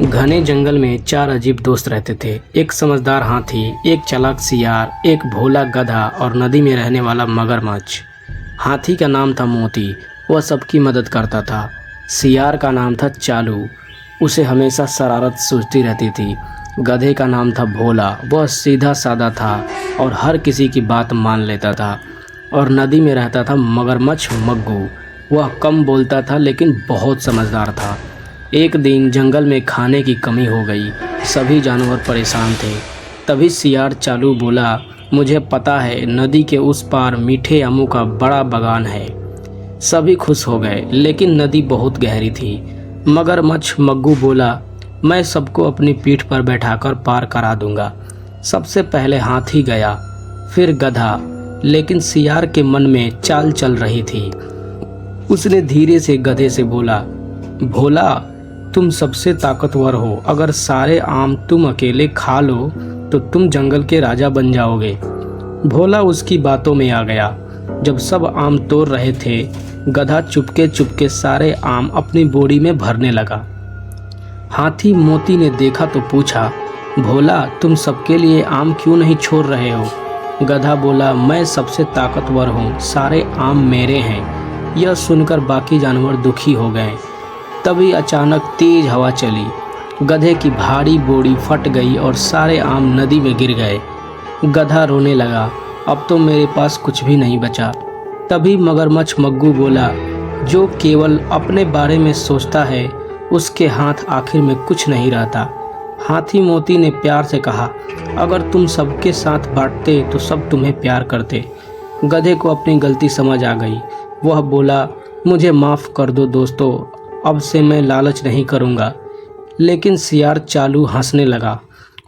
घने जंगल में चार अजीब दोस्त रहते थे। एक समझदार हाथी, एक चालाक सियार, एक भोला गधा और नदी में रहने वाला मगरमच्छ। हाथी का नाम था मोती, वह सबकी मदद करता था। सियार का नाम था चालू, उसे हमेशा शरारत सूझती रहती थी। गधे का नाम था भोला, वह सीधा साधा था और हर किसी की बात मान लेता था। और नदी में रहता था मगरमच्छ मग्गू, वह कम बोलता था लेकिन बहुत समझदार था। एक दिन जंगल में खाने की कमी हो गई, सभी जानवर परेशान थे। तभी सियार चालू बोला, मुझे पता है नदी के उस पार मीठे आमों का बड़ा बागान है। सभी खुश हो गए, लेकिन नदी बहुत गहरी थी। मगरमच्छ मग्गू बोला, मैं सबको अपनी पीठ पर बैठाकर पार करा दूंगा। सबसे पहले हाथी गया, फिर गधा, लेकिन सियार के मन में चाल चल रही थी। उसने धीरे से गधे से बोला, भोला तुम सबसे ताकतवर हो, अगर सारे आम तुम अकेले खा लो तो तुम जंगल के राजा बन जाओगे। भोला उसकी बातों में आ गया। जब सब आम तोड़ रहे थे, गधा चुपके चुपके सारे आम अपनी बोरी में भरने लगा। हाथी मोती ने देखा तो पूछा, भोला तुम सबके लिए आम क्यों नहीं छोड़ रहे हो? गधा बोला, मैं सबसे ताकतवर हूँ, सारे आम मेरे हैं। यह सुनकर बाकी जानवर दुखी हो गए। तभी अचानक तेज हवा चली, गधे की भारी बोरी फट गई और सारे आम नदी में गिर गए। गधा रोने लगा, अब तो मेरे पास कुछ भी नहीं बचा। तभी मगरमच्छ मग्गू बोला, जो केवल अपने बारे में सोचता है उसके हाथ आखिर में कुछ नहीं रहता। हाथी मोती ने प्यार से कहा, अगर तुम सबके साथ बांटते तो सब तुम्हें प्यार करते। गधे को अपनी गलती समझ आ गई। वह बोला, मुझे माफ़ कर दो दोस्तों, अब से मैं लालच नहीं करूँगा। लेकिन सियार चालू हंसने लगा,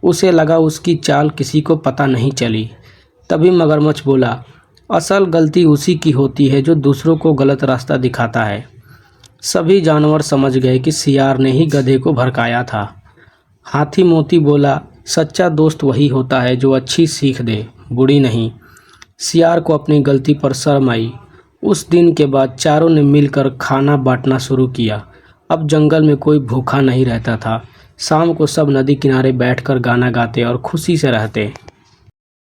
उसे लगा उसकी चाल किसी को पता नहीं चली। तभी मगरमच्छ बोला, असल गलती उसी की होती है जो दूसरों को गलत रास्ता दिखाता है। सभी जानवर समझ गए कि सियार ने ही गधे को भड़काया था। हाथी मोती बोला, सच्चा दोस्त वही होता है जो अच्छी सीख दे, बुरी नहीं। सियार को अपनी गलती पर शर्म आई। उस दिन के बाद चारों ने मिलकर खाना बांटना शुरू किया। अब जंगल में कोई भूखा नहीं रहता था। शाम को सब नदी किनारे बैठकर गाना गाते और खुशी से रहते।